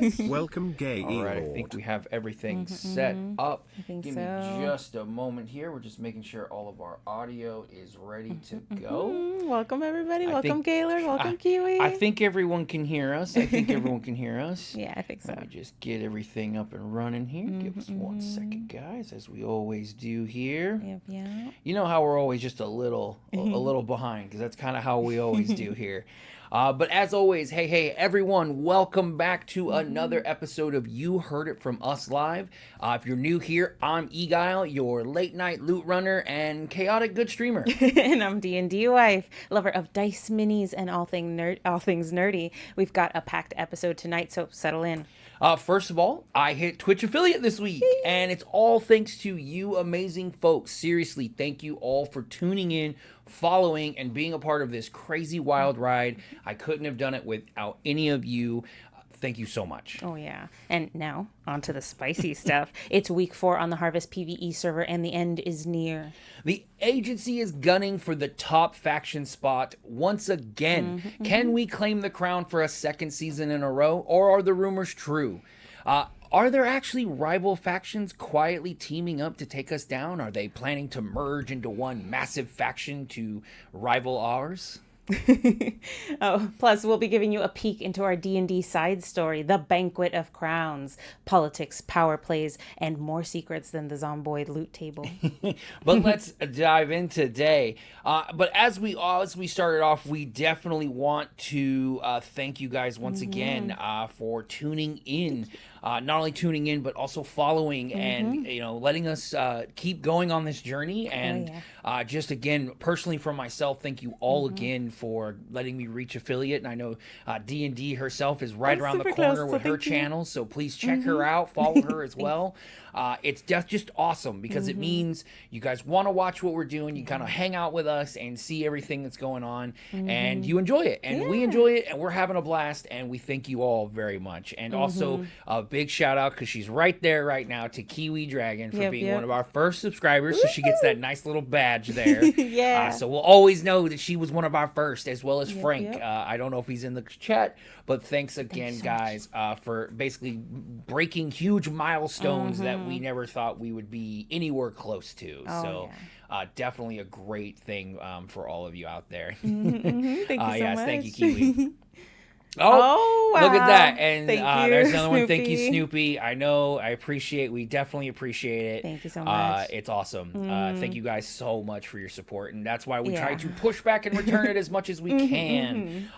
Yes. Welcome, Gay All right, I Lord. think we have everything set up. Give me so. just a moment here. We're just making sure all of our audio is ready to go. Welcome, everybody. I Welcome, think- Gaylord. Welcome, Kiwi. I think everyone can hear us. Yeah, I think so. Let me just get everything up and running here. Give us 1 second, guys, as we always do here. Yep. You know how we're always just a little behind, because that's kind of how we always do here. But as always, hey, everyone, welcome back to another episode of You Heard It From Us Live. If you're new here, I'm Eguile, your late night loot runner and chaotic good streamer. And I'm D&D-Wife, lover of dice minis and all things nerdy. We've got a packed episode tonight, so settle in. First of all, I hit Twitch affiliate this week, and it's all thanks to you amazing folks. Seriously, thank you all for tuning in, following, and being a part of this crazy wild ride. I couldn't have done it without any of you. Thank you so much. Oh, yeah. And now, on to the spicy stuff. It's week 4 on the Harvest PvE server, and the end is near. The agency is gunning for the top faction spot once again. Can we claim the crown for a second season in a row, or are the rumors true? Are there actually rival factions quietly teaming up to take us down? Are they planning to merge into one massive faction to rival ours? Plus, we'll be giving you a peek into our D&D side story, the Banquet of Crowns, politics, power plays, and more secrets than the Zomboid loot table. But let's dive in today. But as we started off, we definitely want to thank you guys once again for tuning in. Not only tuning in, but also following and letting us keep going on this journey. And just again, personally for myself, thank you all again for letting me reach affiliate. And I know D&D herself is right around the corner with her channel, so please check her out, follow her as well. It's just awesome because it means you guys want to watch what we're doing. You kind of hang out with us and see everything that's going on, and you enjoy it, and we enjoy it, and we're having a blast, and we thank you all very much. And also a big shout out, because she's right there right now, to Kiwi Dragon for being one of our first subscribers. So she gets that nice little badge there. So we'll always know that she was one of our first, as well as Frank. I don't know if he's in the chat, but thanks again, guys, for basically breaking huge milestones that we never thought we would be anywhere close to. Definitely a great thing for all of you out there. Thank you so much. Thank you, Kiwi. Oh, wow. Look at that. And there's another Snoopy. one. Thank you, Snoopy. I know, we definitely appreciate it. Thank you so much. It's awesome. Thank you guys so much for your support. And that's why we try to push back and return it as much as we can.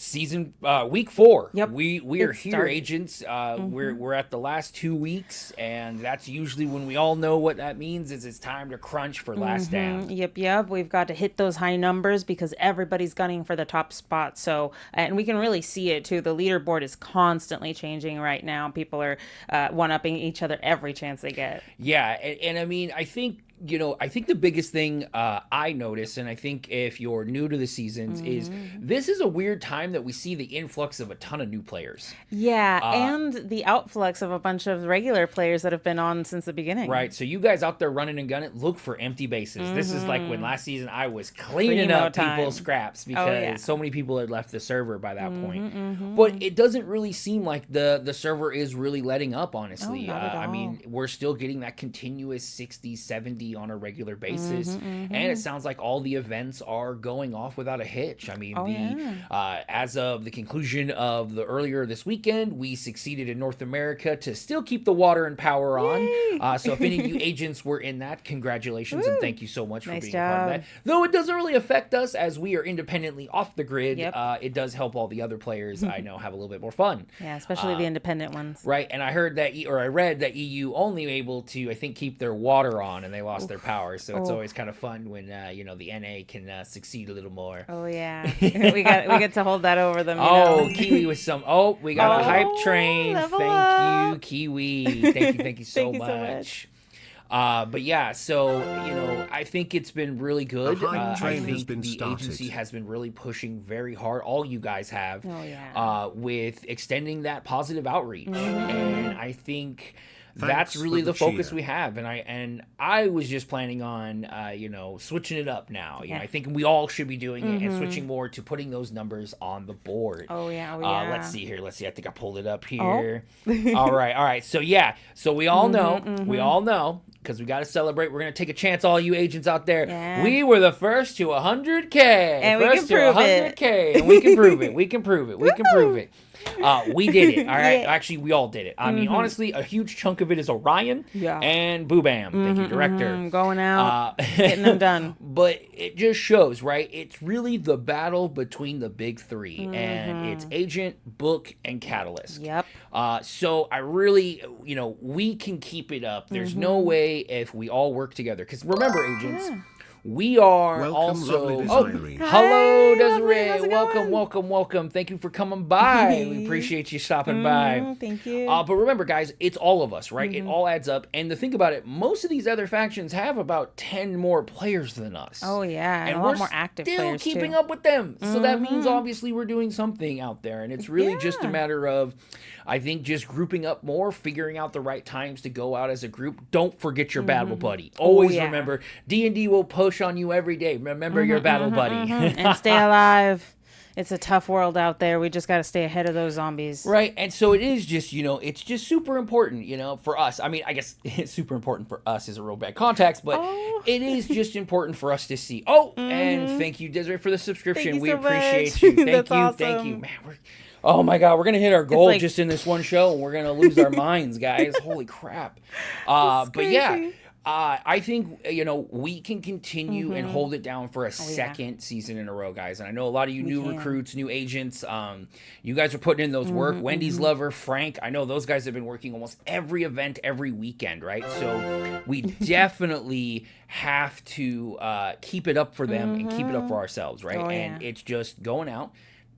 Season week 4. Yep. We are here, agents. We're at the last 2 weeks, and that's usually when we all know what that means is it's time to crunch for last stand. Yep. We've got to hit those high numbers because everybody's gunning for the top spot. So, and we can really see it too. The leaderboard is constantly changing right now. People are one-upping each other every chance they get. Yeah, and I mean, I think the biggest thing I notice, and I think if you're new to the seasons, is this is a weird time that we see the influx of a ton of new players. Yeah, and the outflux of a bunch of regular players that have been on since the beginning. Right, so you guys out there running and gunning, look for empty bases. This is like when last season I was cleaning up people's scraps because so many people had left the server by that point. But it doesn't really seem like the server is really letting up, honestly. Not at all. I mean, we're still getting that continuous 60, 70 on a regular basis, and it sounds like all the events are going off without a hitch. I mean, as of the conclusion of the earlier this weekend, we succeeded in North America to still keep the water and power on. So if any of you agents were in that, congratulations and thank you so much for being a part of that. Though it doesn't really affect us as we are independently off the grid, it does help all the other players I know have a little bit more fun. Yeah, especially the independent ones. Right, and I heard that, I read that EU only able to, I think, keep their water on, and they lost their power. So it's always kind of fun when the NA can succeed a little more. Oh yeah, we get to hold that over them. Kiwi with some. We got a hype train. Thank you, Kiwi. Thank you so much. But yeah, so I think it's been really good. I think the agency has been really pushing very hard. All you guys have, with extending that positive outreach, and I think that's really for the the focus cheer. we have. And I was just planning on switching it up now. I think we all should be doing it and switching more to putting those numbers on the board. Oh yeah, oh yeah. Let's see here. I think I pulled it up here. All right. So we all know because we got to celebrate. We're gonna take a chance, all you agents out there. Yeah. We were the first to 100K, and we can prove it. 100K, and we can prove it. We can prove it. We did it. All right. Yeah. Actually, we all did it. I mean, honestly, a huge chunk of it is Orion and Boo Bam. Thank you, director. Going out, getting them done. But it just shows, right? It's really the battle between the big three, and it's Agent, Book, and Catalyst. Yep. So I really, we can keep it up. There's no way if we all work together. Because remember, agents. Yeah. We are also. Hello, Desiree. Welcome. Thank you for coming by. We appreciate you stopping by. Thank you. But remember, guys, it's all of us, right? It all adds up. And the thing about it, most of these other factions have about 10 more players than us. Oh yeah, and a lot more active players still keeping up with them. So that means obviously we're doing something out there, and it's really just a matter of, I think, just grouping up more, figuring out the right times to go out as a group. Don't forget your battle buddy. Always remember, D&D will push on you every day. Remember your battle buddy. And stay alive. It's a tough world out there. We just got to stay ahead of those zombies. Right. And so it is just, it's just super important, for us. I mean, I guess it's super important for us is a real bad context, but it is just important for us to see. And thank you, Desiree, for the subscription. We appreciate you. Thank you. Man, oh my God, we're going to hit our goal just in this one show, and we're going to lose our minds, guys. Holy crap. But yeah. I think, we can continue and hold it down for a second season in a row, guys. And I know a lot of you new recruits, new agents, you guys are putting in those work. Wendy's Lover, Frank, I know those guys have been working almost every event every weekend, right? So we definitely have to keep it up for them and keep it up for ourselves, right? And it's just going out,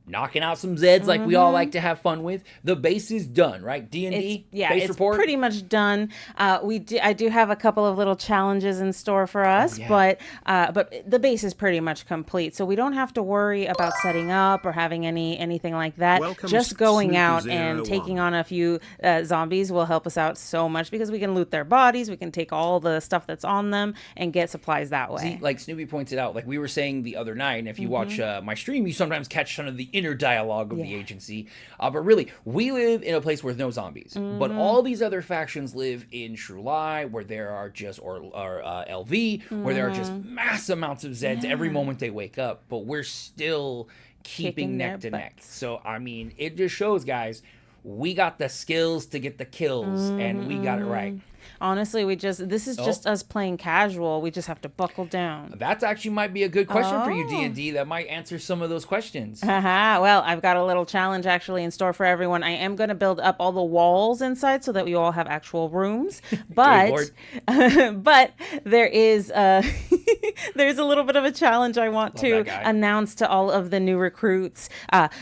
knocking out some Zeds like we all like to have fun with. The base is done, right? D&D base report? Pretty much done. I do have a couple of little challenges in store for us, but the base is pretty much complete, so we don't have to worry about setting up or having anything like that. Just going out and taking on a few zombies will help us out so much because we can loot their bodies, we can take all the stuff that's on them and get supplies that way. See, like Snoopy pointed out, like we were saying the other night, and if you watch my stream, you sometimes catch some of the inner dialogue of the agency, but really we live in a place where there's no zombies, but all these other factions live in Shulai, where there are just or LV, where there are just mass amounts of Zeds every moment they wake up, but we're still keeping neck to neck. So I mean, it just shows, guys, we got the skills to get the kills, and we got it right. Honestly, this is just us playing casual. We just have to buckle down. That actually might be a good question for you, D&D. That might answer some of those questions. Well, I've got a little challenge actually in store for everyone. I am going to build up all the walls inside so that we all have actual rooms. But but there is there's a little bit of a challenge I want to announce to all of the new recruits.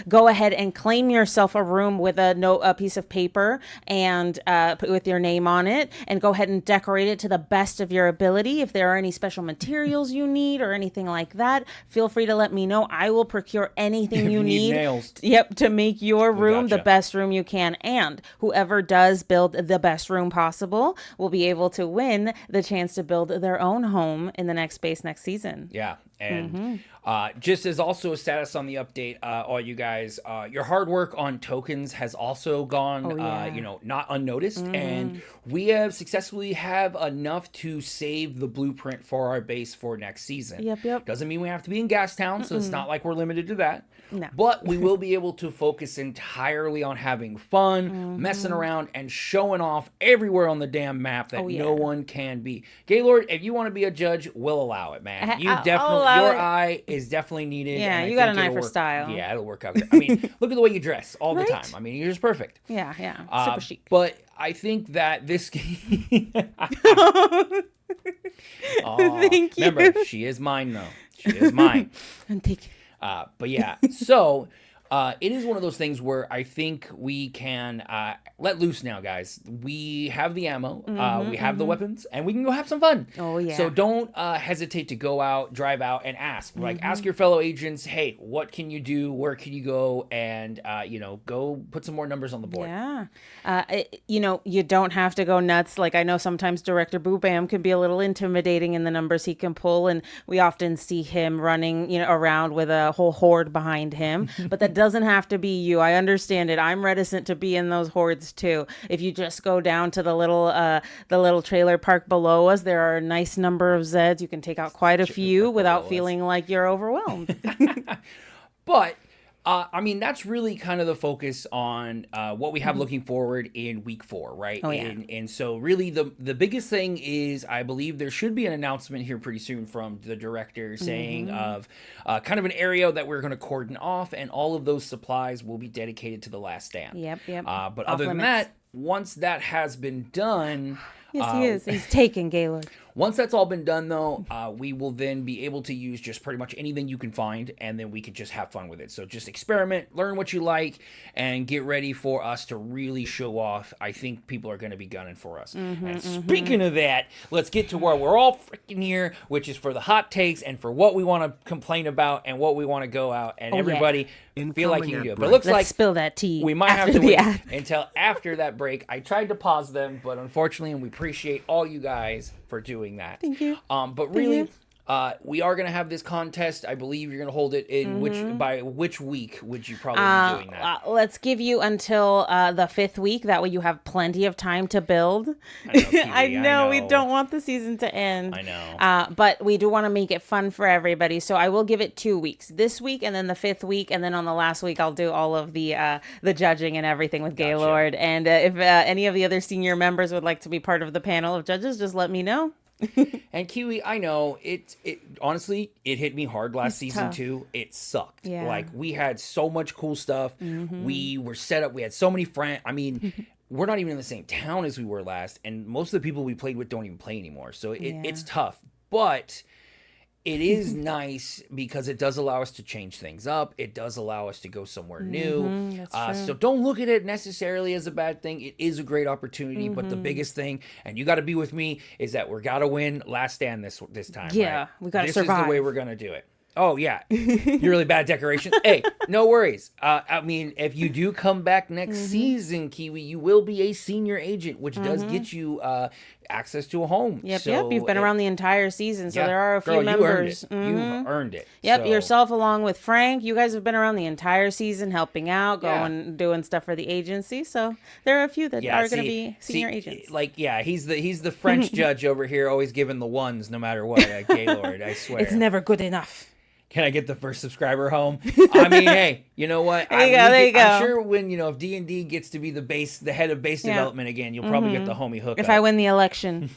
Go ahead and claim yourself a room with a piece of paper and put with your name on it, and go ahead and decorate it to the best of your ability. If there are any special materials you need or anything like that, feel free to let me know. I will procure anything you need. Nails. Yep, to make your room the best room you can. And whoever does build the best room possible will be able to win the chance to build their own home in the next base next season. Yeah. And just as also a status on the update, all you guys, your hard work on tokens has also gone, not unnoticed. And we have successfully have enough to save the blueprint for our base for next season. Yep. Doesn't mean we have to be in Gastown, so it's not like we're limited to that. No. But we will be able to focus entirely on having fun, messing around, and showing off everywhere on the damn map that no one can be. Gaylord, if you want to be a judge, we'll allow it, man. You definitely, your eye is definitely needed. Yeah, you got an eye for style. Yeah, it'll work out good. I mean, look at the way you dress all the time. I mean, you're just perfect. Yeah, super chic. But I think that this game... Thank you. Remember, she is mine, though. She is mine. I'm taking... But yeah, so it is one of those things where I think we can let loose now, guys. We have the ammo, we have the weapons, and we can go have some fun. Oh, yeah. So don't hesitate to go out, drive out, and ask. Like, ask your fellow agents, hey, what can you do? Where can you go? And, go put some more numbers on the board. Yeah. You don't have to go nuts. Like, I know sometimes Director Boo Bam can be a little intimidating in the numbers he can pull, and we often see him running, around with a whole horde behind him. But that doesn't have to be you. I understand it. I'm reticent to be in those hordes too. If you just go down to the little trailer park below us, there are a nice number of Zeds. You can take out quite a few without feeling like you're overwhelmed. But that's really kind of the focus on what we have looking forward in week 4, right? Oh, yeah. And so really the biggest thing is, I believe there should be an announcement here pretty soon from the director saying of kind of an area that we're going to cordon off, and all of those supplies will be dedicated to the Last Stand. Yep. But other than that, once that has been done... Yes, he is. He's taken, Gaylord. Once that's all been done, though, we will then be able to use just pretty much anything you can find, and then we could just have fun with it. So just experiment, learn what you like, and get ready for us to really show off. I think people are going to be gunning for us. And speaking of that, let's get to where we're all freaking here, which is for the hot takes and for what we want to complain about and what we want to go out, and everybody feel like you can do it. But it looks like spill that tea. We might have to wait until after that break. I tried to pause them, but unfortunately, and we appreciate all you guys for doing that. Thank you. But really, we are going to have this contest. I believe you're going to hold it in which week would you probably be doing that? Let's give you until the 5th week. That way you have plenty of time to build. I know, we don't want the season to end. I know. But we do want to make it fun for everybody. So I will give it 2 weeks. This week and then the 5th week. And then on the last week, I'll do all of the judging and everything with Gaylord. And if any of the other senior members would like to be part of the panel of judges, just let me know. And Kiwi, I know it honestly, it hit me hard last season too. It sucked. Yeah. Like, we had so much cool stuff. We were set up. We had so many friends. I mean, we're not even in the same town as we were last, and most of the people we played with don't even play anymore. So it's tough. But it is nice because it does allow us to change things up. It does allow us to go somewhere new. So don't look at it necessarily as a bad thing. It is a great opportunity, but the biggest thing, and you got to be with me, is that we're got to win Last Stand this time. Yeah, right? we got to This survive. is the way we're going to do it. Oh, yeah. You're really bad at decorations. Hey, no worries. I mean, if you do come back next season, Kiwi, you will be a senior agent, which does get you access to a home. Yep. You've been around the entire season, so there are a few members. You've earned it. Yep, yourself along with Frank. You guys have been around the entire season, helping out, doing stuff for the agency. So there are a few that are going to be senior agents. Like, he's the French judge over here, always giving the ones no matter what. Gaylord, I swear. It's never good enough. Can I get the first subscriber home? I mean, hey, you know what? There you go. I'm sure when, if D&D gets to be the head of base development again, you'll probably get the homie hookup. If I win the election.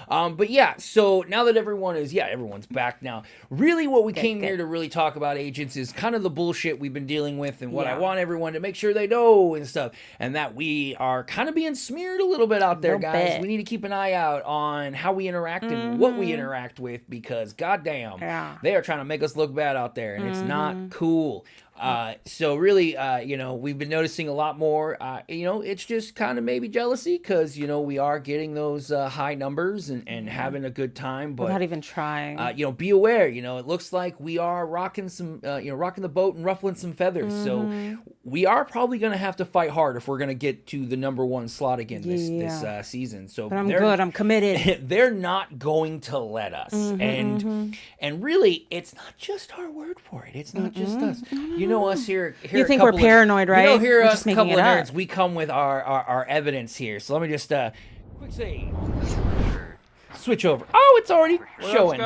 But yeah, so now that everyone's back now. Really what we came here to really talk about, agents, is kind of the bullshit we've been dealing with and what I want everyone to make sure they know and stuff. And that we are kind of being smeared a little bit out there, guys. We need to keep an eye out on how we interact and what we interact with, because goddamn, they are trying to make us look bad out there, and it's not cool. So really, we've been noticing a lot more, it's just kind of maybe jealousy because, we are getting those high numbers and having a good time. But without even trying. Be aware, it looks like we are rocking some, rocking the boat and ruffling some feathers. So we are probably going to have to fight hard if we're going to get to the number 1 slot again this season. So but I'm good. I'm committed. They're not going to let us. And really, it's not just our word for it. It's not just us. You know us here. You think we're paranoid, right? Here we're us, a couple of nerds. We come with our evidence here. So let me just quick say, switch over. Oh, it's already showing.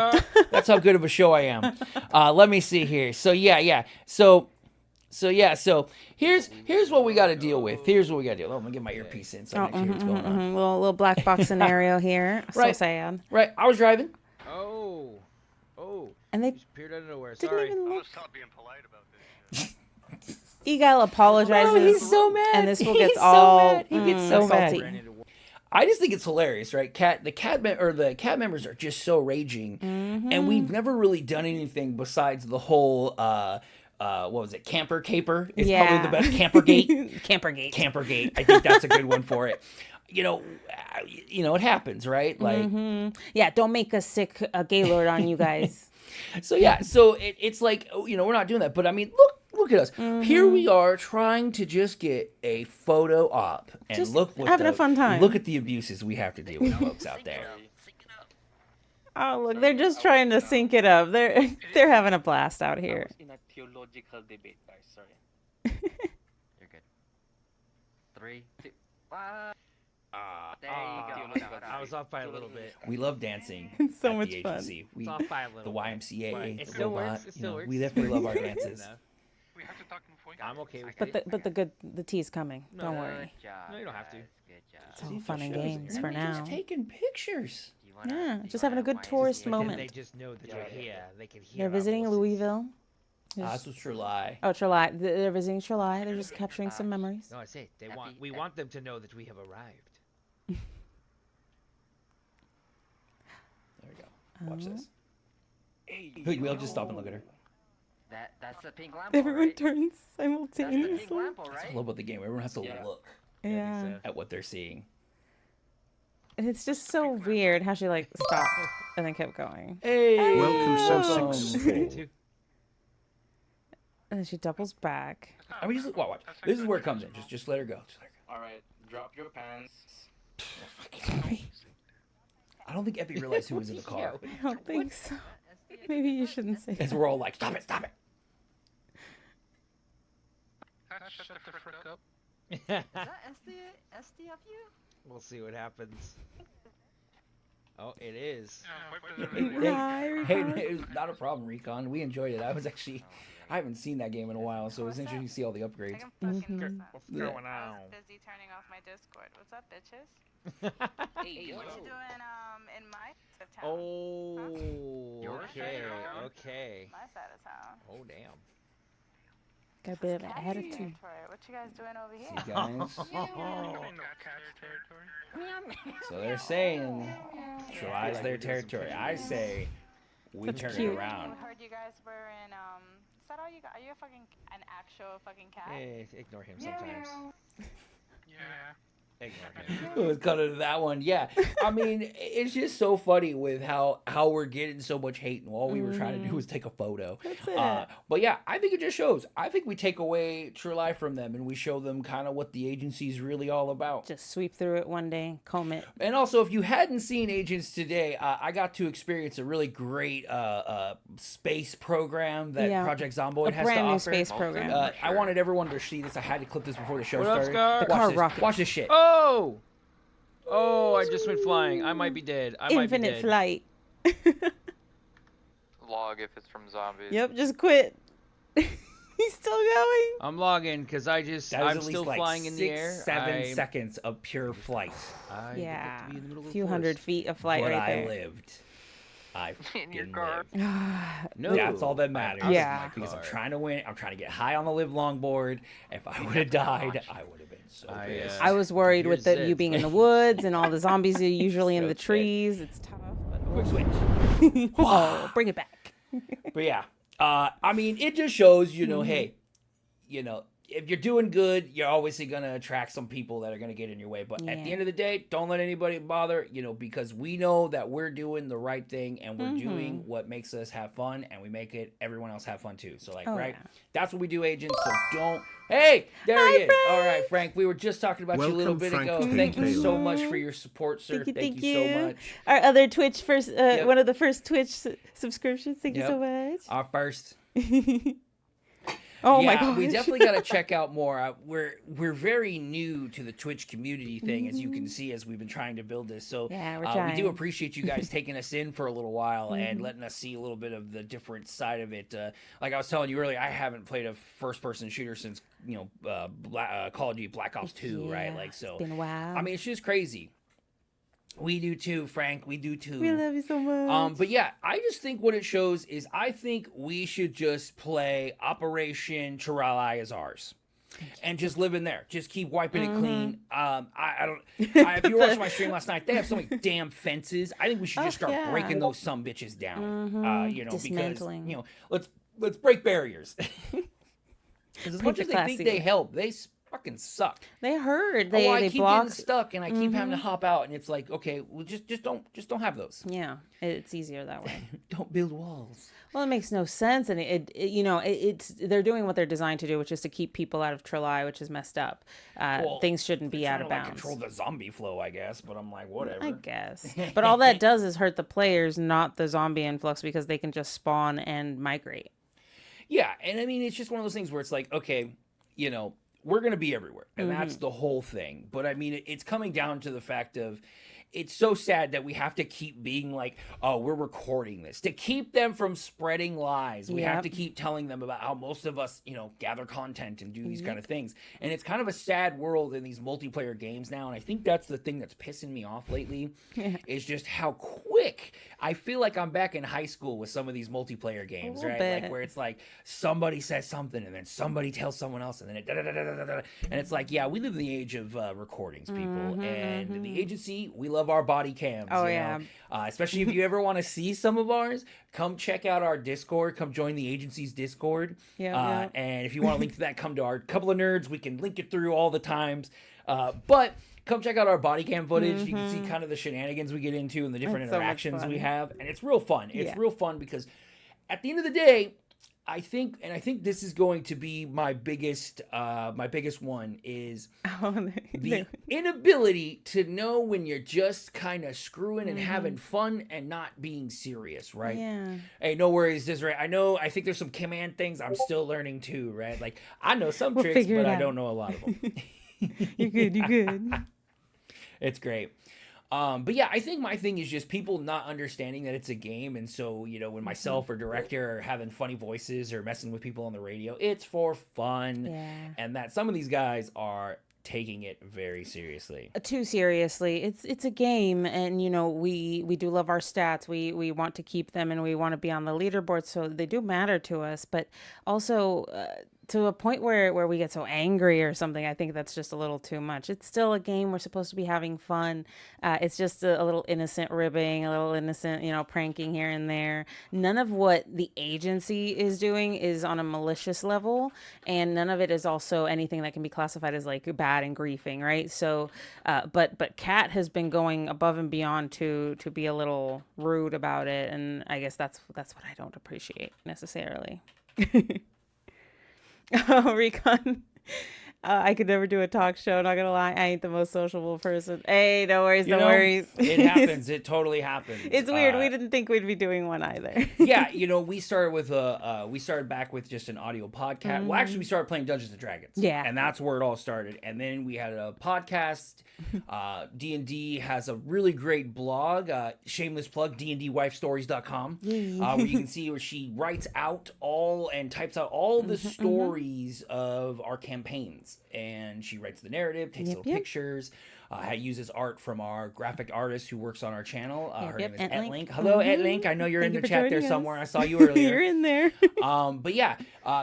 That's how good of a show I am. Let me see here. So So here's what we got to deal with. Let me get my earpiece in so I can hear what's going on. Little black box scenario here. Right. So sad. Right. I was driving. Oh. And they just appeared out of nowhere. didn't Sorry. even I look. was not being polite about this. Eguile apologizes. Oh, he's so mad. And this will He's get so all mad. He gets so salty. mad. I just think it's hilarious, right? The cat members are just so raging, and we've never really done anything besides the whole what was it? Camper Caper is Yeah. probably the best. Campergate. Campergate. Campergate. I think that's a good one for it. It happens, right? Like, Yeah, don't make a sick Gaylord on you guys. so it's like, we're not doing that. But I mean, look at us. Here we are trying to just get a photo up, and Just look what having a fun time. Look at the abuses we have to deal with, folks out there. Oh, look, they're just trying to sync it up. They're having a blast out here. in a theological debate, guys. Sorry. You're good. 3, 2, 1. There you go. I was off by a little bit. We love dancing. It's so at much the fun. agency. We, It's off by a the little bit. YMCA, But the it still robot. works. It still works. We definitely love our dances. Enough. We have to talk in point. I'm okay with But it. the tea's coming. No, Don't no, worry. Good job. No, you don't have to. guys. Good job. It's all See, fun and shows games for everybody's now. taking pictures. Do you wanna- Yeah, do you just having a wanna good tourist YMCA? moment. They just know that you're here. They can hear. They're our visiting voices. Louisville. This was July. Oh, Trelai. They're visiting Trelai. They're just capturing some memories. No, I say they Happy- want. We want them to know that we have arrived. There we go. Watch this. Hey, We'll just stop and look at her. That's the pink lamp. Everyone right? turns That's the pink simultaneously. lamp, That's what I right? love about the game. Everyone has to Yeah. look Yeah. at what they're seeing. And it's just so weird how she like stopped and then kept going. Hey, Welcome, welcome. Sussex. And then she doubles back. I mean, just watch. This is where it comes in. Just let her go. Just let her All right, drop your pants. go. I don't think Epi realized who was in the car. I don't think so. Maybe you shouldn't say As that. we're all like, stop it, stop it. Shut the frick up. Is that SD of you? We'll see what happens. Oh, it is. Right, Hey, right. it was not a problem, Recon. We enjoyed it. I haven't seen that game in a while, so it was interesting to see all the upgrades. What's going Yeah. Going on? busy turning off my Discord. What's up, bitches? Hey, What you doing in my side of town? Oh, Your okay, side. okay. My side of town. Oh, damn. Got a bit of an Cat attitude. territory. What you guys doing over See, here? guys? territory. So they're saying July's their territory. I say we That's turn cute. it around. I heard you guys were in Is that all you got? Are you an actual fucking cat? Hey, ignore him sometimes. Yeah. Ignore him. It was cut into that one. Yeah. I mean, it's just so funny with how we're getting so much hate, and all we were trying to do was take a photo. That's it. But yeah, I think it just shows. I think we take away True Life from them, and we show them kind of what the agency's really all about. Just sweep through it one day, comb it. And also, if you hadn't seen Agents today, I got to experience a really great space program that Yeah. Project Zomboid A has brand to new offer. space program. For I sure. wanted everyone to see this. I had to clip this before the show What up, started. Scar? The car Watch this. rocket. Watch this shit. Oh! Oh, I just went flying. I might be dead. I might be Infinite dead. flight. Log if it's from zombies. Yep, just quit. He's still going. I'm logging because That was I'm at still least like flying in the air. 6-7 seconds of pure flight. I Yeah, get to be in the middle of a the few forest. hundred feet of flight But right I there. lived. I In your fucking car. lived. No, That's all that matters. I'm out of Yeah. my Because I'm car. trying to win. I'm trying to get high on the live long board. If I would have died, I would have been so pissed. I was worried with Here's you it. being in the woods and all the zombies are usually in So the sick. trees. It's tough. Quick switch. But oh, bring it back. But yeah, I mean, it just shows, Mm-hmm. hey, if you're doing good, you're obviously going to attract some people that are going to get in your way. But at the Yeah. end of the day, don't let anybody bother, because we know that we're doing the right thing and we're Mm-hmm. doing what makes us have fun and we make it everyone else have fun too. So, Oh, right? yeah. That's what we do, agents. So don't. Hey, there Hi, he is. All right, Frank. We were just talking about you a little Welcome, bit Frank ago. P. Thank you so Taylor. much for your support, sir. Thank you, so much. Our other Twitch first, Yep. one of the first Twitch subscriptions. Thank you Yep. so much. Our first. Oh yeah, my gosh. we definitely got to check out more. We're very new to the Twitch community thing, as you can see, as we've been trying to build this. So Yeah, we're we do trying. appreciate you guys taking us in for a little while and letting us see a little bit of the different side of it. Like I was telling you earlier, I haven't played a first-person shooter since Call of Duty Black Ops 2, right? Yeah, Like so. it's been a while. I mean, it's just crazy. We do too, Frank. We do too. we love you so much. But yeah, I just think what it shows is I think we should just play Operation Chiralai as ours. And just live in there. Just keep wiping it clean. I don't. If you were watching my stream last night, they have so many damn fences. I think we should just start yeah. breaking those some bitches down. Because Dismantling. let's break barriers. Because as much as they think classy. they help, they fucking suck. They hurt. I They keep block. getting stuck, and I keep having to hop out, and it's like, okay, well, just don't have those. Yeah, it's easier that way. Don't build walls. Well, it makes no sense, and it's they're doing what they're designed to do, which is to keep people out of Trilai, which is messed up. Things shouldn't be out of bounds. Control the zombie flow, I guess, but I'm like, whatever. I guess, but all that does is hurt the players, not the zombie influx, because they can just spawn and migrate. Yeah, and I mean, it's just one of those things where it's like, okay, we're going to be everywhere, and that's the whole thing. But I mean, it's coming down to the fact of, it's so sad that we have to keep being like, oh, we're recording this. To keep them from spreading lies, we have to keep telling them about how most of us, gather content and do these kind of things. And it's kind of a sad world in these multiplayer games now. And I think that's the thing that's pissing me off lately, is just how quick I feel like I'm back in high school with some of these multiplayer games, right? bit. Like where it's like somebody says something and then somebody tells someone else and then and it's like, yeah, we live in the age of recordings, people. And the agency, we love our body cams. Oh, you yeah. know? Especially if you ever want to see some of ours, come check out our Discord. Come join the agency's Discord. Yeah. And if you want to link to that, come to our Couple of Nerds. We can link it through all the times. But come check out our body cam footage. You can see kind of the shenanigans we get into and the different That's so much interactions we fun. have. And it's real fun. It's Yeah. real fun because at the end of the day, I think this is going to be my biggest one is the inability to know when you're just kind of screwing and having fun and not being serious, right? Yeah. Hey, no worries, Desiree. I think there's some command things I'm still learning too, right? Like I know some We'll tricks, figure it but I out. don't know a lot of them. You're good. You're good. It's great. But yeah, I think my thing is just people not understanding that it's a game. And so, when myself or director are having funny voices or messing with people on the radio, it's for fun. Yeah. And that some of these guys are taking it very seriously. Too seriously. It's a game, and we do love our stats. We want to keep them, and we want to be on the leaderboard, so they do matter to us. But also to a point where we get so angry or something, I think that's just a little too much. It's still a game. We're supposed to be having fun. It's just a little innocent ribbing, a little innocent, pranking here and there. None of what the agency is doing is on a malicious level, and none of it is also anything that can be classified as like bad and griefing, right? So, but Kat has been going above and beyond to be a little rude about it, and I guess that's what I don't appreciate necessarily. Oh, Recon. I could never do a talk show. Not gonna lie, I ain't the most sociable person. Hey, no worries, no worries. It happens. It totally happens. It's weird. We didn't think we'd be doing one either. Yeah, we started back with just an audio podcast. Well, actually, we started playing Dungeons and Dragons. Yeah. And that's where it all started. And then we had a podcast. D&D has a really great blog, shameless plug, DnDWifeStories.com, where you can see where she writes out and types out all the stories of our campaigns. And she writes the narrative, takes little pictures, uses art from our graphic artist who works on our channel. Her name is Etlink. Hello, Etlink. I know you're in the chat there somewhere. I saw you earlier. You're in there. But yeah,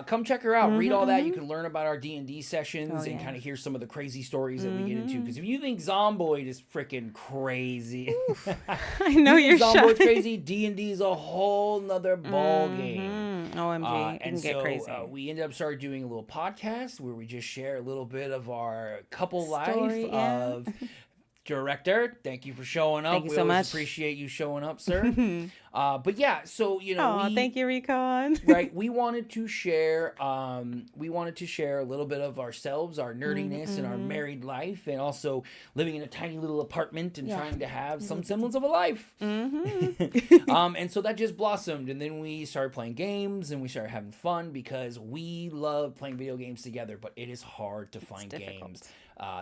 come check her out. Read all that. You can learn about our D&D sessions and kind of hear some of the crazy stories that we get into. Because if you think Zomboid is freaking crazy, I know you're Zomboid's shy. crazy. D&D is a whole nother ball game. OMG, it can And get so crazy. we ended up started doing a little podcast where we just share a little bit of our couple Story, life yeah. of director. Thank you for showing up. Thank you we so always much. appreciate you showing up, sir. But yeah, so Thank you, Recon. right, we wanted to share a little bit of ourselves, our nerdiness and our married life, and also living in a tiny little apartment and trying to have some semblance of a life. And so that just blossomed, and then we started playing games and we started having fun because we love playing video games together, but it is hard to find games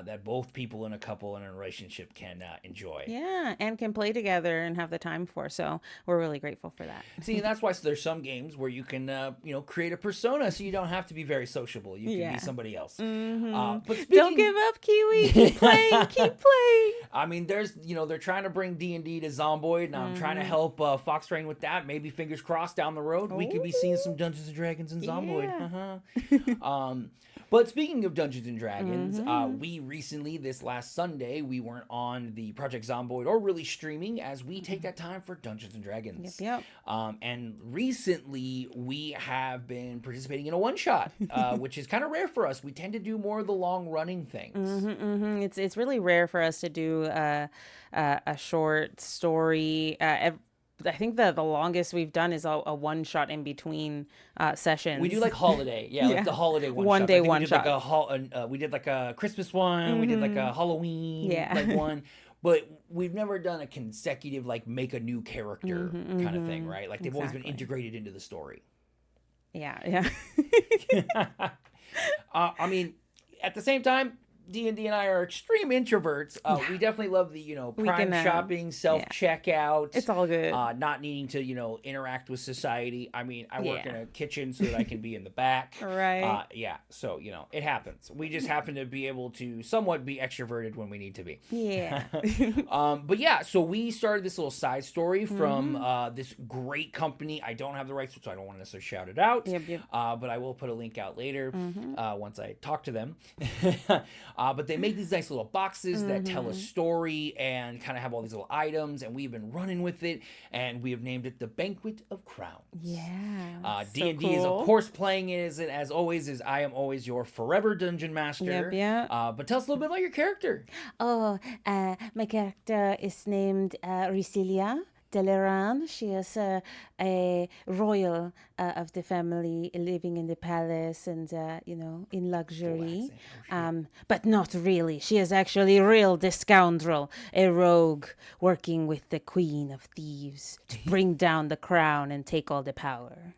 that both people in a couple in a relationship can enjoy. Yeah, and can play together and have the time for. So we're really grateful for that. See, that's why there's some games where you can, create a persona so you don't have to be very sociable. You can be somebody else. But Don't give up, Kiwi. Keep playing. Keep playing. I mean, they're trying to bring D&D to Zomboid, and I'm trying to help Fox Train with that. Maybe fingers crossed down the road, we could be seeing some Dungeons and Dragons in Zomboid. But speaking of Dungeons and Dragons, we recently, this last Sunday, we weren't on the Project Zomboid or really streaming as we take that time for Dungeons and Dragons. Yep. And recently, we have been participating in a one-shot, which is kind of rare for us. We tend to do more of the long-running things. It's really rare for us to do a short story. I think the longest we've done is a one shot in between sessions. We do like holiday, like the holiday one day shot. one we did shot. We did like a Christmas one. We did like a Halloween like one. But we've never done a consecutive like make a new character kind of thing, right? Like they've always been integrated into the story. Yeah. I mean, at the same time, D&D and I are extreme introverts. We definitely love the, prime shopping, self-checkout. It's all good. Not needing to, interact with society. I mean, I work in a kitchen so that I can be in the back. Right. So, it happens. We just happen to be able to somewhat be extroverted when we need to be. Yeah. But yeah, so we started this little side story from this great company. I don't have the rights, so I don't want to necessarily shout it out. Yep. But I will put a link out later once I talk to them. But they make these nice little boxes that tell a story and kind of have all these little items, and we've been running with it, and we have named it the Banquet of Crowns. Yeah. D&D is, of course, playing it as always, is I am always your forever dungeon master. Yep. But tell us a little bit about your character. Oh, my character is named Ricilia Deleran. She is a royal of the family living in the palace and, in luxury. But not really. She is actually the scoundrel, a rogue working with the queen of thieves to bring down the crown and take all the power.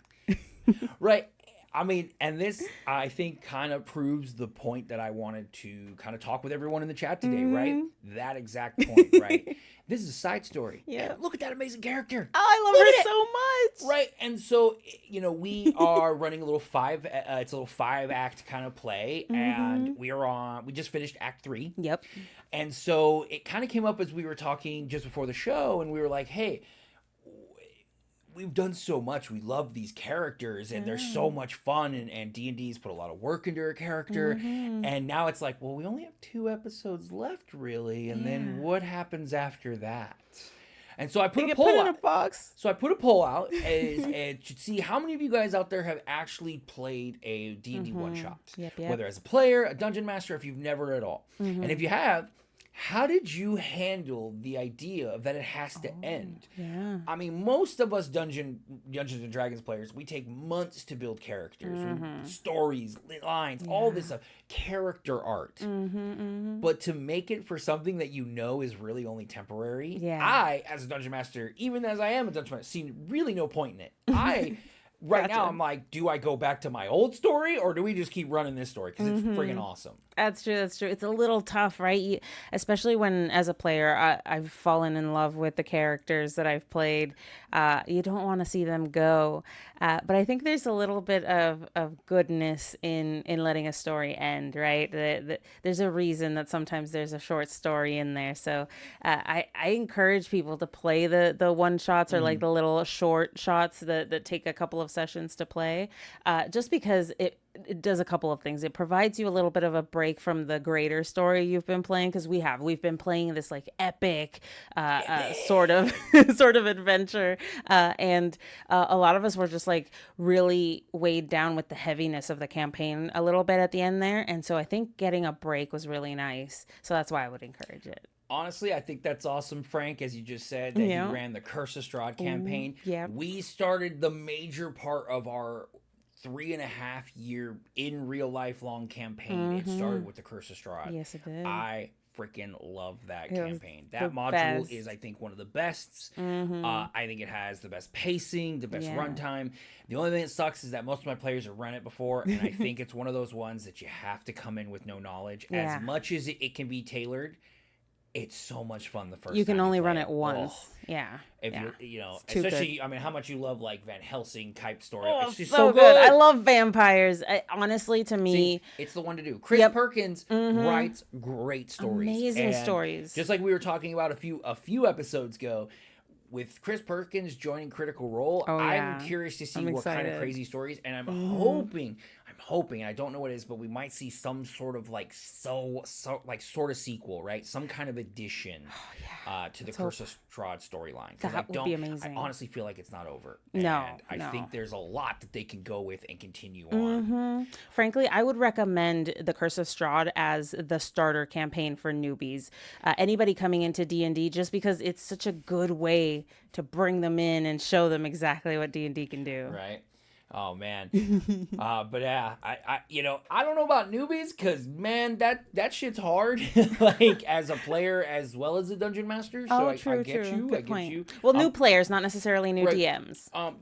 Right. I mean, and this, I think, kind of proves the point that I wanted to kind of talk with everyone in the chat today, right? That exact point, right? This is a side story. Yeah. And look at that amazing character. Oh, I love her so much. Right. And so, we are running a little it's a little 5-act kind of play. And we just finished Act 3. Yep. And so it kind of came up as we were talking just before the show, and we were like, hey, we've done so much. We love these characters, and they're so much fun. And D&D's put a lot of work into her character. And now it's like, well, we only have 2 episodes left, really. And then what happens after that? And so I put a poll out. In a box. So I put a poll out and to see how many of you guys out there have actually played a D&D one shot. Yep. Whether as a player, a dungeon master, if you've never at all. And if you have, how did you handle the idea that it has to end? Yeah. I mean, most of us Dungeons and Dragons players, we take months to build characters, stories, lines, all this stuff, character art. But to make it for something that is really only temporary, I, as a dungeon master, even as I am a dungeon master, see really no point in it. Now, I'm like, do I go back to my old story, or do we just keep running this story? Because it's friggin' awesome. That's true. It's a little tough, right? Especially when, as a player, I've fallen in love with the characters that I've played. You don't want to see them go. But I think there's a little bit of goodness in letting a story end, right? There's a reason that sometimes there's a short story in there. So I encourage people to play the one-shots or like the little short shots that take a couple of sessions to play, just because it does a couple of things. It provides you a little bit of a break from the greater story you've been playing, because we've been playing this like epic sort of adventure, and a lot of us were just like really weighed down with the heaviness of the campaign a little bit at the end there, and so I think getting a break was really nice. So that's why I would encourage it. Honestly, I think that's awesome, Frank, as you just said, that you ran the Curse of Strahd campaign. We started the major part of our 3.5 year in real life long campaign. It started with the Curse of Strahd. Yes, it did. I freaking love that campaign. That module is, I think, one of the best. I think it has the best pacing, the best runtime. The only thing that sucks is that most of my players have run it before, and I think it's one of those ones that you have to come in with no knowledge. As much as it can be tailored, it's so much fun the first time. You can only run it it once. If you're, especially, I mean, how much you love like Van Helsing type story. Oh, it's just so good. I love vampires. Honestly, to me, see, it's the one to do. Chris Perkins writes great stories. Amazing stories. Just like we were talking about a few episodes ago, with Chris Perkins joining Critical Role, I'm curious to see what kind of crazy stories, and I'm hoping, I'm hoping, I don't know what it is, but we might see some sort of like sort of sequel, right? Some kind of addition to the Curse of Strahd storyline. Because That would be amazing. I honestly feel like it's not over. No, And I no. think there's a lot that they can go with and continue on. Frankly, I would recommend the Curse of Strahd as the starter campaign for newbies. Anybody coming into D&D, just because it's such a good way to bring them in and show them exactly what D&D can do. Right. Oh man. But yeah, I don't know about newbies, because man, that shit's hard. Like as a player as well as a dungeon master. So I get you. Good I get point. you. Well, new players, not necessarily new right. DMs. But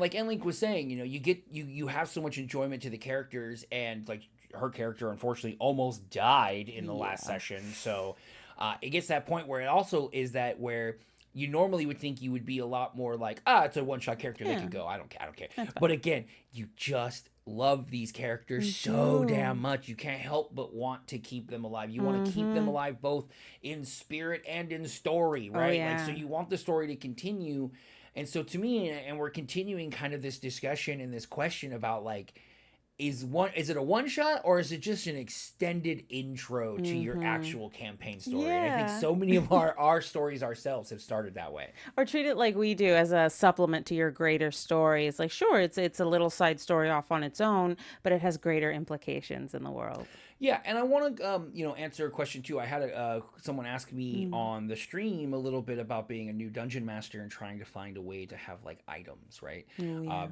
like Enlink was saying, you have so much enjoyment to the characters, and like her character unfortunately almost died in the last session. So it gets to that point where it also is that where you normally would think you would be a lot more like, it's a one-shot character, they can go. I don't care. But again, you just love these characters so damn much. You can't help but want to keep them alive. You want to keep them alive both in spirit and in story, right? Like, so you want the story to continue. And so to me, and we're continuing kind of this discussion and this question about like, is it a one shot, or is it just an extended intro to your actual campaign story? And I think so many of our stories ourselves have started that way. Or treat it like we do, as a supplement to your greater story. It's like, sure, it's a little side story off on its own, but it has greater implications in the world. Yeah, and I want to answer a question too. I had someone ask me on the stream a little bit about being a new dungeon master and trying to find a way to have like items, right?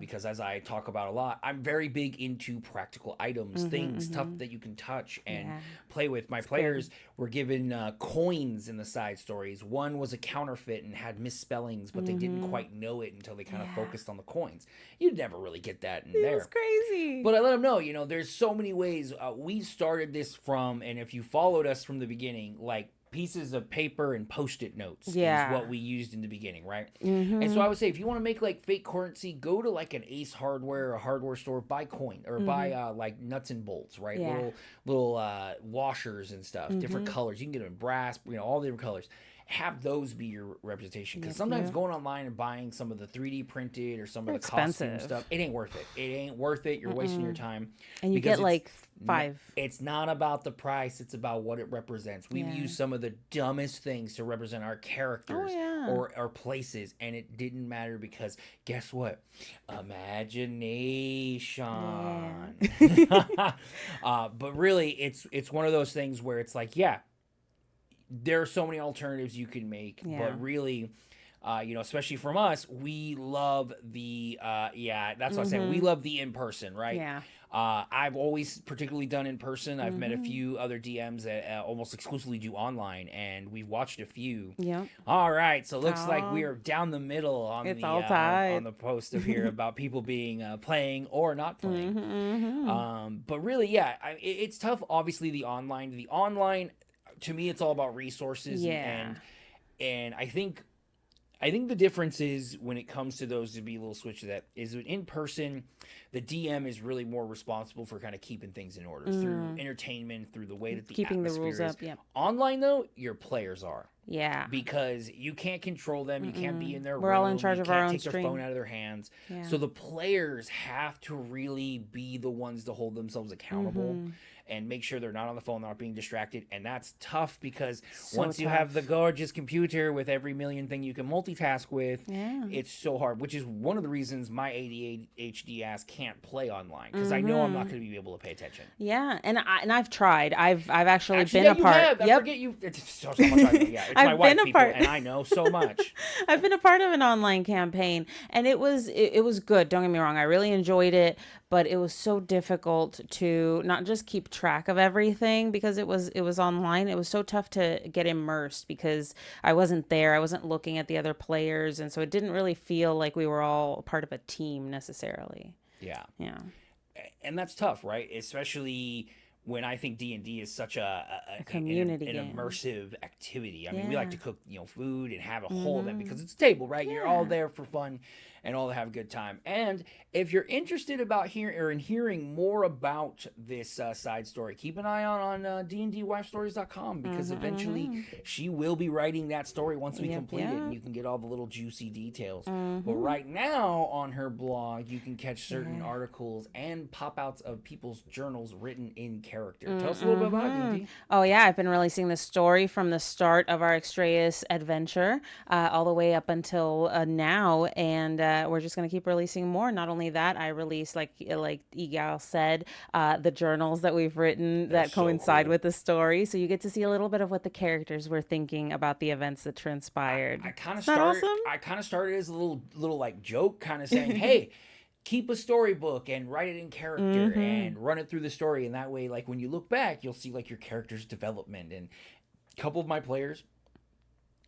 Because as I talk about a lot, I'm very big into practical items, things, stuff that you can touch and play with. My players were given coins in the side stories. One was a counterfeit and had misspellings, but they didn't quite know it until they kind of focused on the coins. You'd never really get that in there. It's crazy. But I let them know, there's so many ways. We started this from, and if you followed us from the beginning, like pieces of paper and post-it notes is what we used in the beginning, right? And so I would say, if you want to make like fake currency, go to like an Ace Hardware, a hardware store, buy coin, or buy like nuts and bolts, right? Little washers and stuff, different colors. You can get them in brass, all the different colors. Have those be your representation, because sometimes going online and buying some of the 3D printed or some of the costume stuff, it ain't worth it. It ain't worth it. You're wasting your time. And you get like 5. It's not about the price. It's about what it represents. We've used some of the dumbest things to represent our characters or our places, and it didn't matter, because guess what? Imagination. But really, it's one of those things where it's like, there are so many alternatives you can make, but really, especially from us, we love the, that's what I'm saying. We love the in-person, right? Yeah. I've always particularly done in person. I've met a few other DMs that almost exclusively do online, and we've watched a few. Yeah. All right, so it looks like we are down the middle on on the post of here about people being playing or not playing. But really, it's tough. Obviously, the online. To me, it's all about resources, and I think the difference is, when it comes to those, to be a little switch to that, is that in person, the DM is really more responsible for kind of keeping things in order through entertainment, through the way that the keeping the atmosphere rules is. up. Yeah. Online, though, your players are. Yeah. Because you can't control them. You can't be in their room. We're all in charge of our own take their stream. phone out of their hands. Yeah. So the players have to really be the ones to hold themselves accountable and make sure they're not on the phone, not being distracted. And that's tough, because once you have the gorgeous computer with every million thing you can multitask with, it's so hard, which is one of the reasons my ADHD ass can't play online, because I know I'm not going to be able to pay attention. Yeah, and I've tried. I've actually been a part. I forget you. It's so much. It's my wife, people, and I know so much. I've been a part of an online campaign, and it was good. Don't get me wrong. I really enjoyed it, but it was so difficult to not just keep track of everything, because it was online. It was so tough to get immersed, because I wasn't there. I wasn't looking at the other players, and so it didn't really feel like we were all part of a team necessarily. Yeah. And that's tough, right? Especially when I think D&D is such a community an game. Immersive activity. I mean, we like to cook, food and have a whole event, because it's a table, right? You're all there for fun. and all have a good time. And if you're interested about hearing more about this side story, keep an eye on DnDWifeStories.com, because eventually she will be writing that story once we complete it, and you can get all the little juicy details. But right now on her blog, you can catch certain articles and pop-outs of people's journals written in character. Tell us a little bit about it, D&D. Oh yeah, I've been releasing the story from the start of our Extraeus adventure all the way up until now, and we're just gonna keep releasing more. Not only that, I release, like Eguile said, the journals that we've written that so coincide cool. with the story, so you get to see a little bit of what the characters were thinking about the events that transpired. I kind of Isn't that started. awesome? I kind of started as a little like joke, kind of saying, "Hey, keep a storybook and write it in character and run it through the story, and that way, like when you look back, you'll see like your character's development." And a couple of my players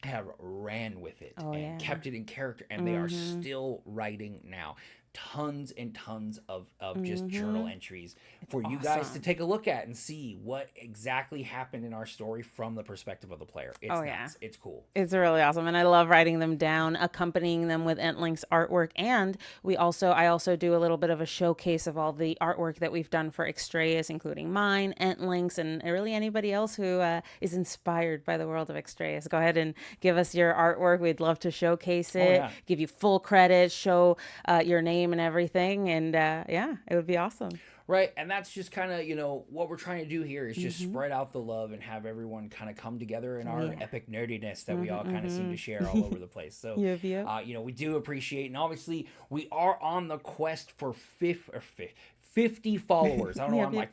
have ran with it and kept it in character, and they are still writing now. Tons and tons of just journal entries for you guys to take a look at and see what exactly happened in our story from the perspective of the player. It's nuts. It's cool. It's really awesome, and I love writing them down, accompanying them with Entlink's artwork, and I also do a little bit of a showcase of all the artwork that we've done for Extraeus, including mine, Entlink's, and really anybody else who is inspired by the world of Extraeus. Go ahead and give us your artwork. We'd love to showcase it, give you full credit, show your name and everything, and it would be awesome. Right, and that's just kind of, what we're trying to do here is just spread out the love and have everyone kind of come together in our epic nerdiness that we all kind of seem to share all over the place. So, we do appreciate, and obviously we are on the quest for 50 followers. I don't know, I'm like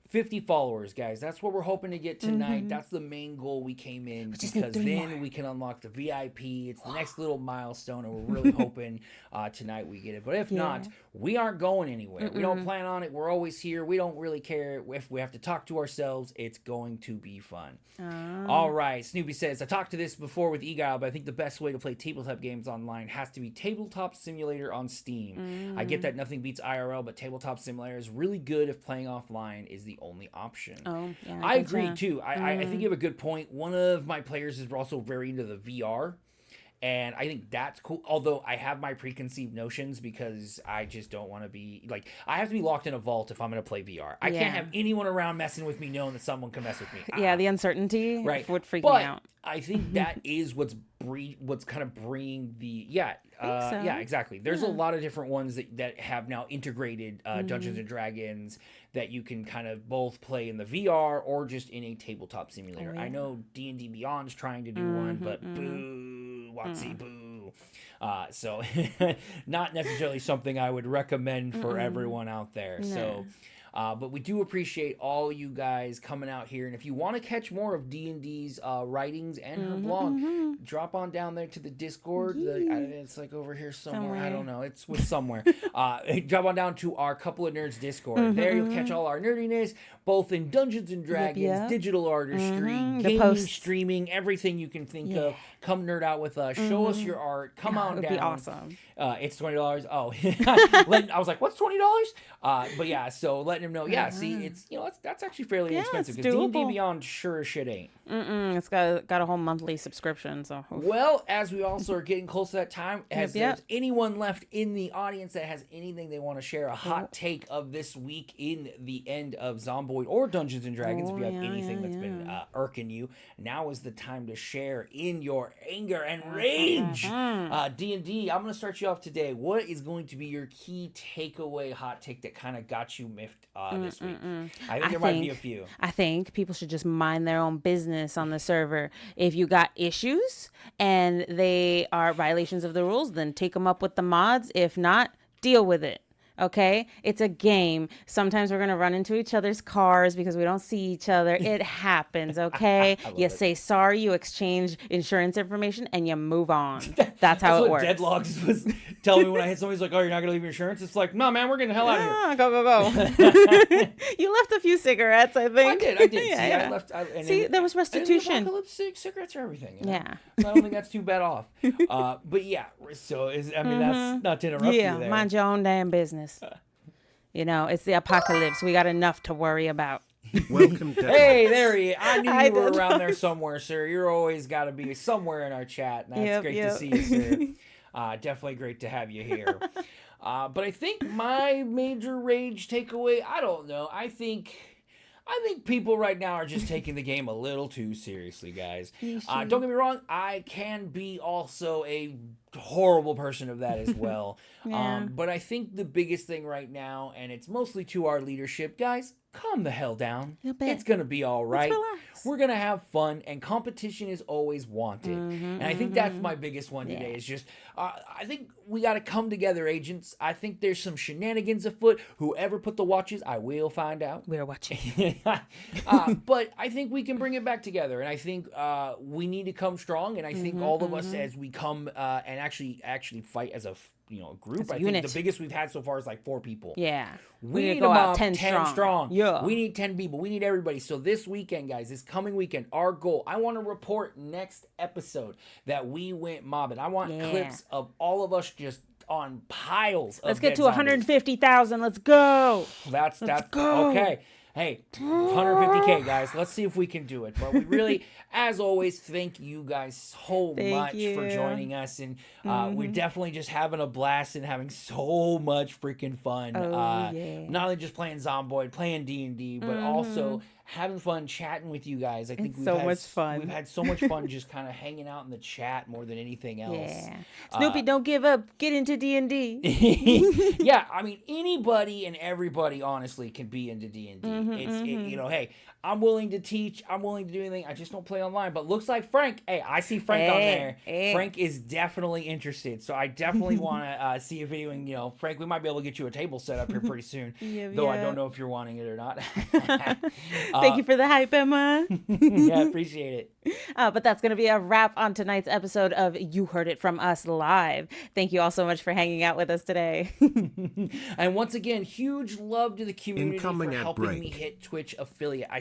50 followers, guys. That's what we're hoping to get tonight. That's the main goal we came in, because then we can unlock the VIP. It's the next little milestone, and we're really hoping tonight we get it. But if not, we aren't going anywhere. We don't plan on it. We're always here. We don't really care if we have to talk to ourselves. It's going to be fun. All right. Snoopy says, I talked to this before with Eguile, but I think the best way to play tabletop games online has to be Tabletop Simulator on Steam. I get that nothing beats IRL, but Tabletop Simulator is really good if playing offline is the only option. I agree too. I think you have a good point. One of my players is also very into the VR, and I think that's cool. Although I have my preconceived notions, because I just don't want to be like, I have to be locked in a vault if I'm going to play VR. I can't have anyone around messing with me, knowing that someone can mess with me. The uncertainty would freak me out. I think that is what's kind of bringing the exactly. There's a lot of different ones that have now integrated Dungeons and Dragons that you can kind of both play in the VR or just in a tabletop simulator. I know D&D Beyond's trying to do one, but boo, Watsy, boo. So not necessarily something I would recommend for everyone out there. No. So. But we do appreciate all you guys coming out here. And if you want to catch more of D&D's writings and her blog, drop on down there to the Discord. It's like over here somewhere. I don't know. It's with somewhere. Drop on down to our Couple of Nerds Discord. There you'll catch all our nerdiness, both in Dungeons and Dragons, digital artistry, gaming, streaming, everything you can think of. Come nerd out with us. Show us your art. Come on down. It would be awesome. It's $20. Oh, I was like, what's $20? But yeah, so letting him know. Yeah, see, it's that's actually fairly inexpensive, because D&D Beyond sure as shit ain't. It's got a whole monthly subscription. So well, as we also are getting close to that time, as there's anyone left in the audience that has anything they want to share, a hot take of this week in the end of Zomboid or Dungeons and Dragons, if you have anything that's been irking you, now is the time to share in your anger and rage. D&D, I'm going to start you off today. What is going to be your key takeaway hot take that kind of got you miffed this week? I think there might be a few. I think people should just mind their own business on the server. If you got issues and they are violations of the rules, then take them up with the mods. If not, deal with it. Okay, it's a game. Sometimes we're gonna run into each other's cars because we don't see each other. It happens. Okay, you say sorry, you exchange insurance information, and you move on. That's how it works. Deadlocks was telling me when I hit somebody's like, "Oh, you're not gonna leave your insurance." It's like, "No, man, we're getting the hell out of here." Go. You left a few cigarettes, I think. I did. I left. There was restitution. Apocalypse cigarettes or everything. Yeah. So I don't think that's too bad off. But yeah. So that's not to interrupt you there. Mind your own damn business. It's the apocalypse. We got enough to worry about. Welcome, Hey, there he is. I knew you were around there somewhere, sir. You're always got to be somewhere in our chat. That's great to see you, sir. Definitely great to have you here. But I think my major rage takeaway, I don't know. I think people right now are just taking the game a little too seriously, guys. Don't get me wrong, I can be also a horrible person of that as well. Yeah. But I think the biggest thing right now, and it's mostly to our leadership, guys, calm the hell down. A bit. It's going to be all right. relax. We're going to have fun, and competition is always wanted. And I think that's my biggest one today is just, I think we got to come together, agents. I think there's some shenanigans afoot. Whoever put the watches, I will find out. We're watching. But I think we can bring it back together, and I think we need to come strong. And I think all of us, as we come and actually fight as a group, As a I unit. think the biggest we've had so far is like 4 people. Yeah. We need need to go them out up 10 strong. Yeah. We need 10 people. We need everybody. So this weekend, guys, this coming weekend, our goal, I want to report next episode that we went mobbing. I want clips of all of us just on piles of Let's get dead to zombies. 150,000. Let's go. That's go. okay. Hey, 150K, guys. Let's see if we can do it. But we really, as always, thank you guys so much for you. joining us. And we're definitely just having a blast and having so much freaking fun. Not only just playing Zomboid, playing D&D, but also having fun chatting with you guys. I think It's so much fun. We've had so much fun just kind of hanging out in the chat more than anything else. Yeah. Snoopy, don't give up. Get into D&D. Yeah, I mean, anybody and everybody, honestly, can be into D&D. Hey, I'm willing to teach. I'm willing to do anything. I just don't play online. But looks like Frank. Hey, I see Frank on there. Frank is definitely interested. So I definitely want to see if anyone, Frank, we might be able to get you a table set up here pretty soon. Though I don't know if you're wanting it or not. Thank you for the hype, Emma. Yeah, I appreciate it. But that's going to be a wrap on tonight's episode of You Heard It From Us Live. Thank you all so much for hanging out with us today. And once again, huge love to the community Incoming for ad helping break. me hit Twitch affiliate. I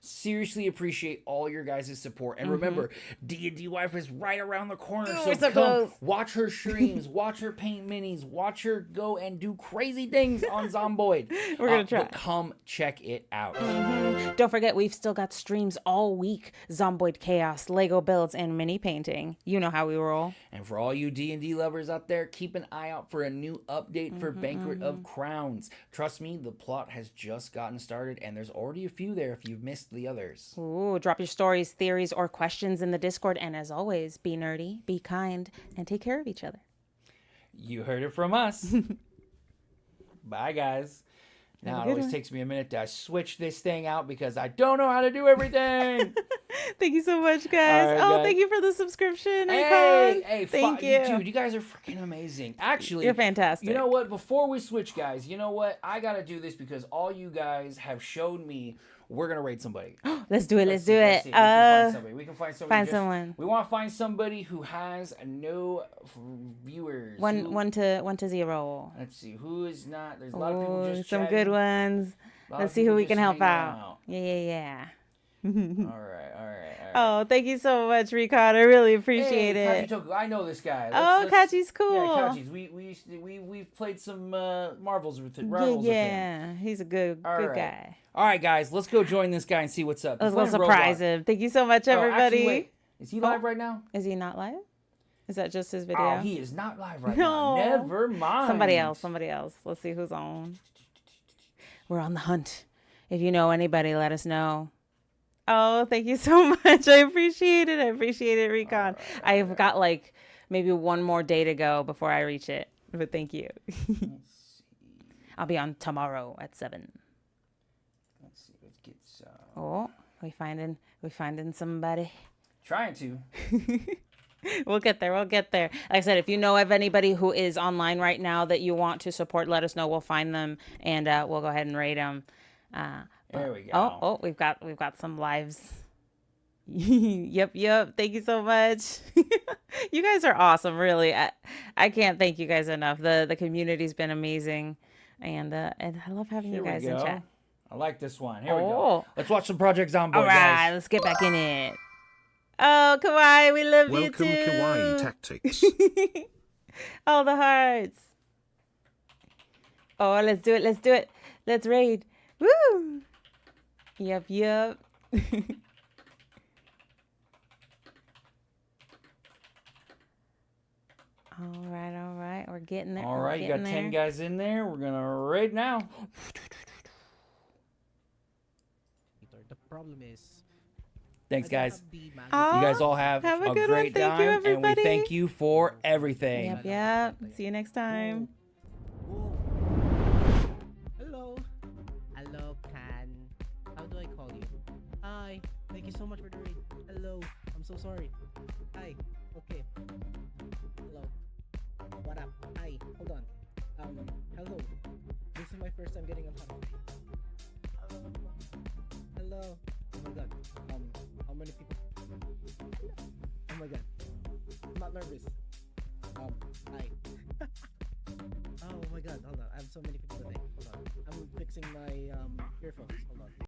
seriously appreciate all your guys' support. And remember, D&DWife is right around the corner. So so come close. watch her streams, watch her paint minis, watch her go and do crazy things on Zomboid. We're going to try. But come check it out. Don't forget, we've still got streams all week. Zomboid Chaos, Lego builds, and mini painting. You know how we roll. And for all you D&D lovers out there, keep an eye out for a new update for Banquet of Crowns. Trust me, the plot has just gotten started, and there's already a few there if you've missed the others. Ooh, drop your stories, theories, or questions in the Discord. And as always, be nerdy, be kind, and take care of each other. You heard it from us. Bye, guys. Now, it always takes me a minute to switch this thing out because I don't know how to do everything. Thank you so much, guys. All right, oh, guys. thank you for the subscription. Hey, thank you. Dude, you guys are freaking amazing. Actually, You're fantastic. You know what? Before we switch, guys, you know what? I got to do this because all you guys have showed me. We're going to raid somebody. Let's do it. Let's do Let's it. see. We can find somebody. We can find somebody. Find someone. We want to find somebody who has no viewers. One to 0. Let's see. Who is not? There's a lot of people just some chatting. good ones. A lot Let's of see who people we just can help hanging out. Yeah. All right. Oh, thank you so much, Ricard. I really appreciate Hey, it. Kachitoku, I know this guy. Kachi's cool. Yeah, Kachi's. We've played some Marvels with it. Rivals with him. Yeah, he's a good right. guy. All right, guys, let's go join this guy and see what's up. Let's He's go playing surprise Roblox. him. Thank you so much, Oh, everybody. actually, wait. Is he live right now? Is he not live? Is that just his video? Oh, he is not live right No. now. Never mind. Somebody else. Let's see who's on. We're on the hunt. If you know anybody, let us know. Oh, thank you so much. I appreciate it, Recon. I've got like maybe one more day to go before I reach it. But thank you. Let's see. I'll be on tomorrow at 7. Let's see. Let's get some. Oh, we finding somebody. Trying to. We'll get there. Like I said, if you know of anybody who is online right now that you want to support, let us know. We'll find them and we'll go ahead and raid them. There we go. Oh, we've got some lives. Yep. Thank you so much. You guys are awesome, really. I can't thank you guys enough. The community's been amazing, and I love having Here you guys we in go. chat. I like this one. Here we go. Oh. Let's watch some Project Zomboid, All right, guys. let's get back in it. Oh, Kawaii, we love Welcome, you too. Kawaii Tactics. All the hearts. Oh, let's do it. Let's raid. Woo! Yep. All right. We're getting there. All we're right, you got getting 10 there. guys in there. We're going to raid now. The problem is, Thanks, I don't guys. have the magic. Oh, You guys all have have a a good one. great Thank you, time, and we everybody. thank you for everything. Yep. See you next time. Whoa. Hello. Hello, Can. How do I call you? Hi. Thank you so much for the raid. Hello. I'm so sorry. Hi. Okay. Hello. What up? Hi. Hold on. Hello. This is my first time getting on Harvest. Hello. Oh my god. How many people? Oh my god. I'm not nervous. Hi. Oh my god, hold on. I have so many people today. Hold on. I'm fixing my earphones. Hold on.